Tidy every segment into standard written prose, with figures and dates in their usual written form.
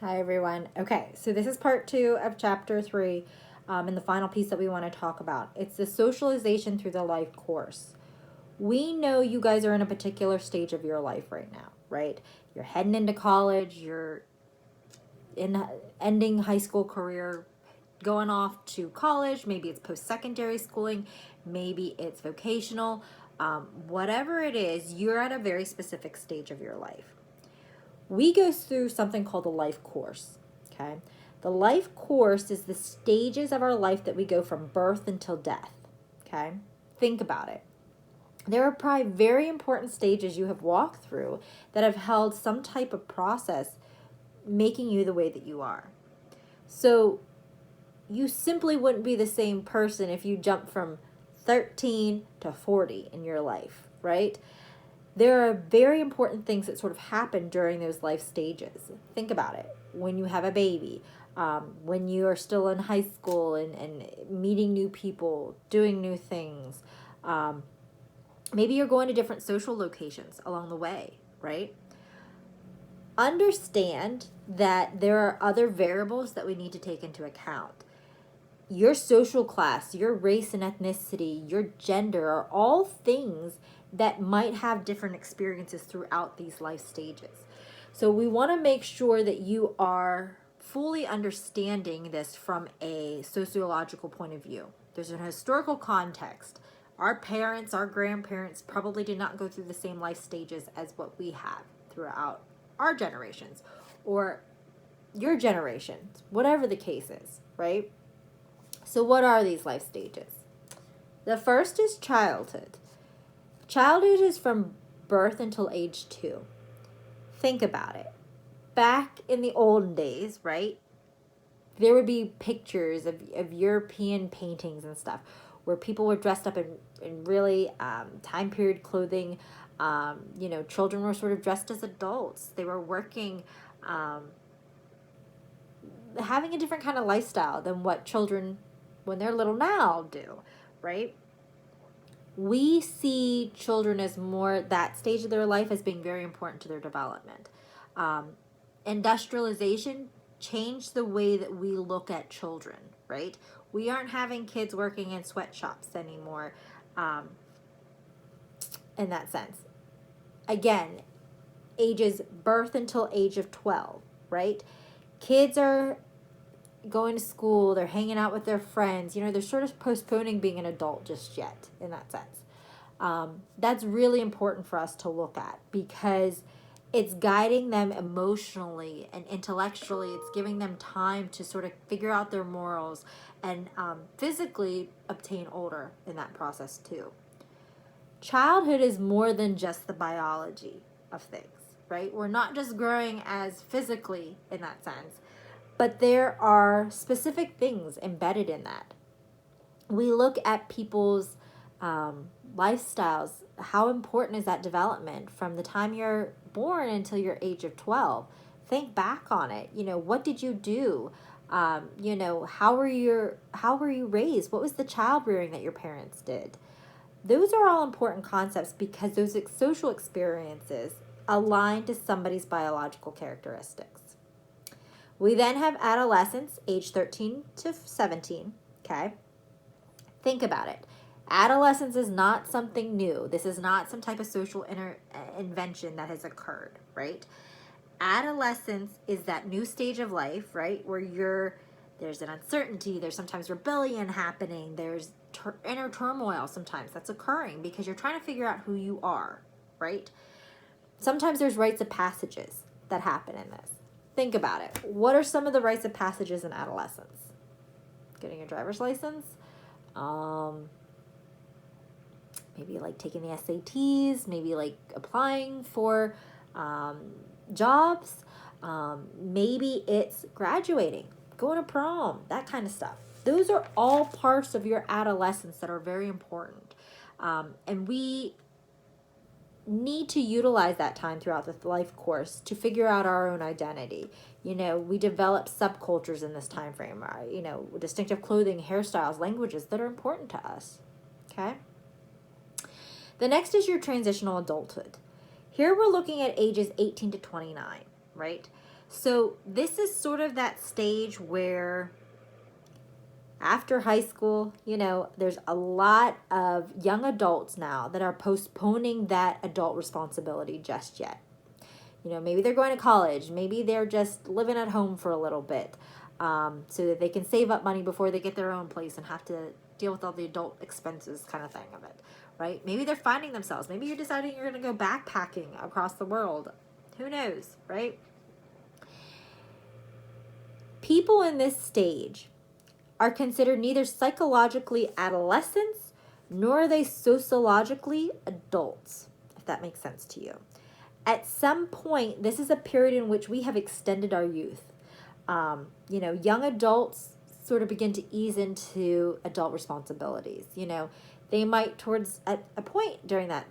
Hi, everyone. Okay, so this is part 2 of chapter 3, and the final piece that we want to talk about. It's the socialization through the life course. We know you guys are in a particular stage of your life right now, right? You're heading into college, you're in ending high school career, going off to college, maybe it's post-secondary schooling, maybe it's vocational. Whatever it is, you're at a very specific stage of your life. We go through something called the life course. Okay. The life course is the stages of our life that we go from birth until death. Okay. Think about it. There are probably very important stages you have walked through that have held some type of process making you the way that you are. So you simply wouldn't be the same person if you jump from 13 to 40 in your life, right? There are very important things that sort of happen during those life stages. Think about it. When you have a baby, when you are still in high school and meeting new people, doing new things. Maybe you're going to different social locations along the way, right? Understand that there are other variables that we need to take into account. Your social class, your race and ethnicity, your gender are all things that might have different experiences throughout these life stages. So we want to make sure that you are fully understanding this from a sociological point of view. There's an historical context. Our parents, our grandparents probably did not go through the same life stages as what we have throughout our generations or your generations, whatever the case is, right? So, what are these life stages? The first is childhood. Childhood is from birth until age 2. Think about it. Back in the olden days, right? There would be pictures of European paintings and stuff where people were dressed up in really time period clothing. Children were sort of dressed as adults. They were working, having a different kind of lifestyle than what children, when they're little now, do, right? We see children as more that stage of their life as being very important to their development. Industrialization changed the way that we look at children, right? We aren't having kids working in sweatshops anymore, in that sense. Again, ages birth until age of 12, right? Kids are going to school, they're hanging out with their friends, they're sort of postponing being an adult just yet, in that sense. That's really important for us to look at because it's guiding them emotionally and intellectually. It's giving them time to sort of figure out their morals and physically obtain older in that process too. Childhood is more than just the biology of things, right? We're not just growing as physically in that sense, but there are specific things embedded in that. We look at people's lifestyles. How important is that development from the time you're born until your age of 12? Think back on it. What did you do? How were you raised? What was the child rearing that your parents did? Those are all important concepts because those social experiences align to somebody's biological characteristics. We then have adolescence, age 13 to 17. Okay. Think about it. Adolescence is not something new. This is not some type of social invention that has occurred, right? Adolescence is that new stage of life, right? Where there's an uncertainty, there's sometimes rebellion happening, there's inner turmoil sometimes that's occurring because you're trying to figure out who you are, right? Sometimes there's rites of passages that happen in this. Think about it. What are some of the rites of passages in adolescence? Getting your driver's license, maybe like taking the SATs, maybe like applying for jobs, maybe it's graduating, going to prom, that kind of stuff. Those are all parts of your adolescence that are very important. And we need to utilize that time throughout the life course to figure out our own identity. We develop subcultures in this time frame, distinctive clothing, hairstyles, languages that are important to us. Okay? The next is your transitional adulthood. Here we're looking at ages 18 to 29, right? So this is sort of that stage where after high school, there's a lot of young adults now that are postponing that adult responsibility just yet. Maybe they're going to college. Maybe they're just living at home for a little bit, so that they can save up money before they get their own place and have to deal with all the adult expenses kind of thing of it, right? Maybe they're finding themselves. Maybe you're deciding you're going to go backpacking across the world. Who knows, right? People in this stage are considered neither psychologically adolescents nor are they sociologically adults, if that makes sense to you. At some point, this is a period in which we have extended our youth. Young adults sort of begin to ease into adult responsibilities. They might, towards at a point during that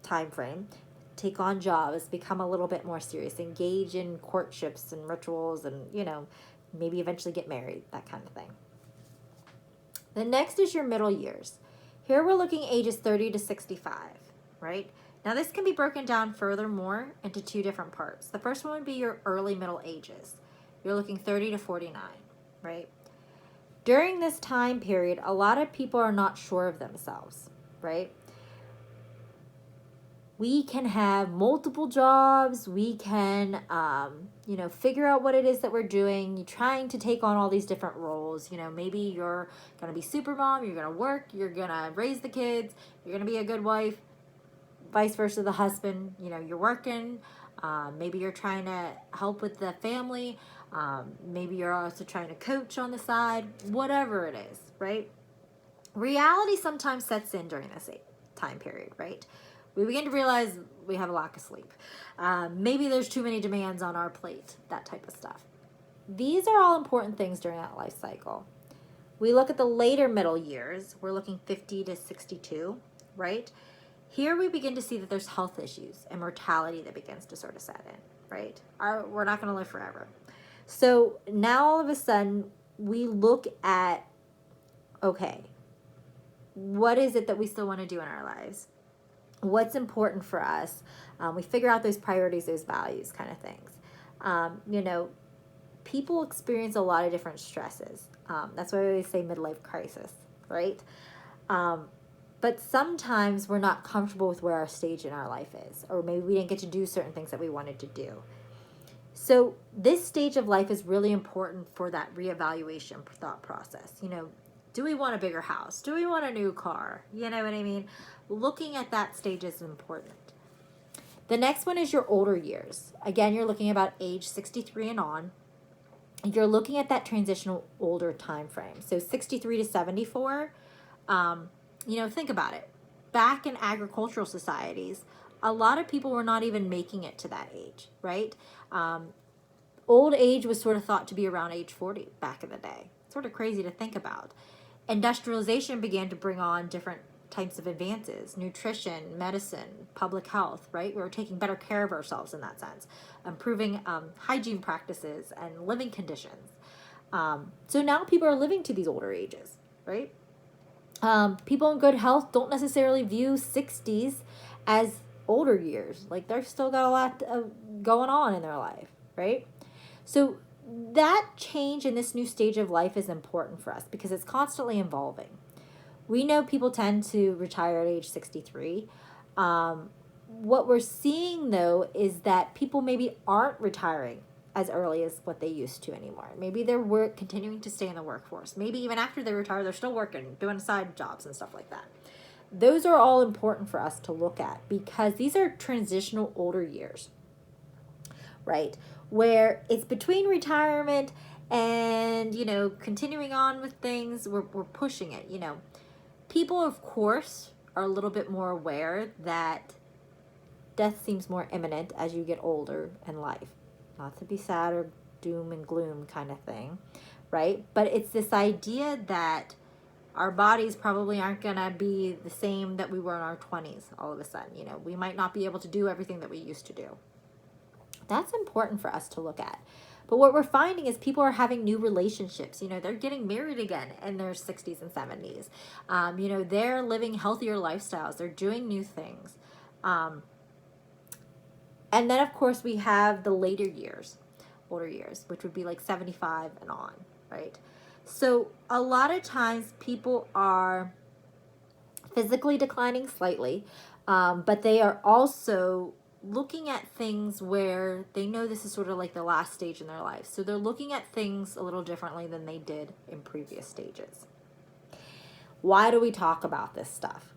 time frame, take on jobs, become a little bit more serious, engage in courtships and rituals, and maybe eventually get married, that kind of thing. The next is your middle years. Here we're looking ages 30 to 65, right? Now this can be broken down furthermore into two different parts. The first one would be your early middle ages. You're looking 30 to 49, right? During this time period, a lot of people are not sure of themselves, right? We can have multiple jobs. We can, figure out what it is that we're doing. You're trying to take on all these different roles. Maybe you're going to be super mom. You're going to work. You're going to raise the kids. You're going to be a good wife. Vice versa, the husband. You're working. Maybe you're trying to help with the family. Maybe you're also trying to coach on the side. Whatever it is, right? Reality sometimes sets in during this time period, right? We begin to realize we have a lack of sleep. Maybe there's too many demands on our plate, that type of stuff. These are all important things during that life cycle. We look at the later middle years. We're looking 50 to 62, right? Here we begin to see that there's health issues and mortality that begins to sort of set in, right? We're not going to live forever. So now all of a sudden we look at, okay, what is it that we still want to do in our lives? What's important for us? We figure out those priorities, those values kind of things. People experience a lot of different stresses. That's why we always say midlife crisis, right? But sometimes we're not comfortable with where our stage in our life is, or maybe we didn't get to do certain things that we wanted to do. So this stage of life is really important for that reevaluation thought process. Do we want a bigger house? Do we want a new car? You know what I mean? Looking at that stage is important. The next one is your older years. Again, you're looking about age 63 and on. You're looking at that transitional older time frame. So 63 to 74, think about it. Back in agricultural societies, a lot of people were not even making it to that age, right? Old age was sort of thought to be around age 40 back in the day. Sort of crazy to think about. Industrialization began to bring on different types of advances: nutrition, medicine, public health, right? We were taking better care of ourselves in that sense, improving hygiene practices and living conditions. So now people are living to these older ages, right? People in good health don't necessarily view 60s as older years. Like they've still got a lot going on in their life, right? So that change in this new stage of life is important for us because it's constantly evolving. We know people tend to retire at age 63. What we're seeing, though, is that people maybe aren't retiring as early as what they used to anymore. Maybe they're continuing to stay in the workforce. Maybe even after they retire, they're still working, doing side jobs and stuff like that. Those are all important for us to look at because these are transitional older years, right? Where it's between retirement and, continuing on with things. We're pushing it, People, of course, are a little bit more aware that death seems more imminent as you get older in life. Not to be sad or doom and gloom kind of thing, right? But it's this idea that our bodies probably aren't going to be the same that we were in our 20s all of a sudden. We might not be able to do everything that we used to do. That's important for us to look at. But what we're finding is people are having new relationships. They're getting married again in their 60s and 70s. They're living healthier lifestyles. They're doing new things. And then, of course, we have the later years, older years, which would be like 75 and on, right? So a lot of times people are physically declining slightly, but they are also looking at things where they know this is sort of like the last stage in their life. So they're looking at things a little differently than they did in previous stages. Why do we talk about this stuff?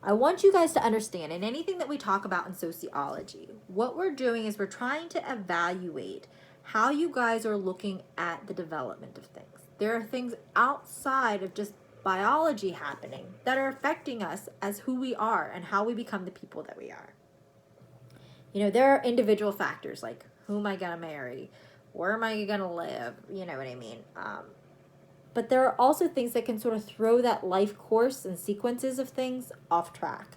I want you guys to understand, in anything that we talk about in sociology, what we're doing is we're trying to evaluate how you guys are looking at the development of things. There are things outside of just biology happening that are affecting us as who we are and how we become the people that we are. You know, there are individual factors like who am I going to marry? Where am I going to live? You know what I mean? But there are also things that can sort of throw that life course and sequences of things off track.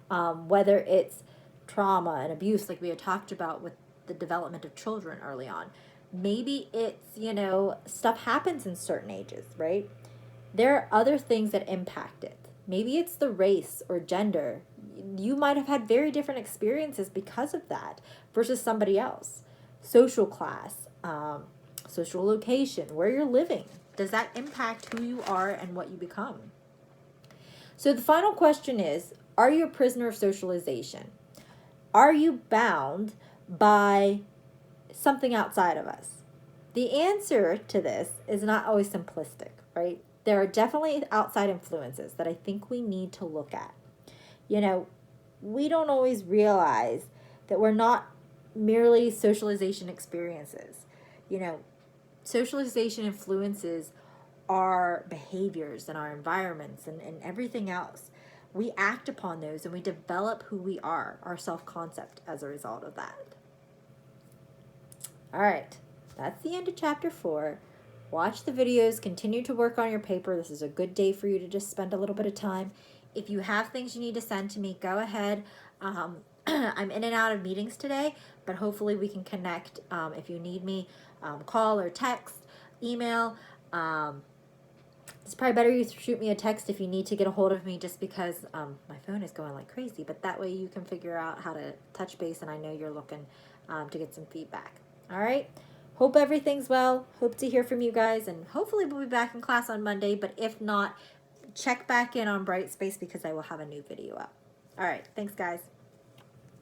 Whether it's trauma and abuse, like we had talked about with the development of children early on. Maybe it's, you know, stuff happens in certain ages, right? There are other things that impact it. Maybe it's the race or gender. You might have had very different experiences because of that versus somebody else. Social class, social location, where you're living. Does that impact who you are and what you become? So the final question is, are you a prisoner of socialization? Are you bound by something outside of us? The answer to this is not always simplistic, right? There are definitely outside influences that I think we need to look at. You know, we don't always realize that we're not merely socialization experiences. You know, socialization influences our behaviors and our environments and everything else. We act upon those and we develop who we are, our self-concept as a result of that. All right, that's the end of chapter 4. Watch the videos, continue to work on your paper. This is a good day for you to just spend a little bit of time. If you have things you need to send to me, go ahead. I'm in and out of meetings today, but hopefully we can connect. If you need me, call or text, email. It's probably better you shoot me a text if you need to get a hold of me, just because my phone is going like crazy. But that way you can figure out how to touch base, and I know you're looking to get some feedback. All right? Hope everything's well. Hope to hear from you guys, and hopefully we'll be back in class on Monday. But if not, check back in on Brightspace because I will have a new video up. All right. Thanks, guys.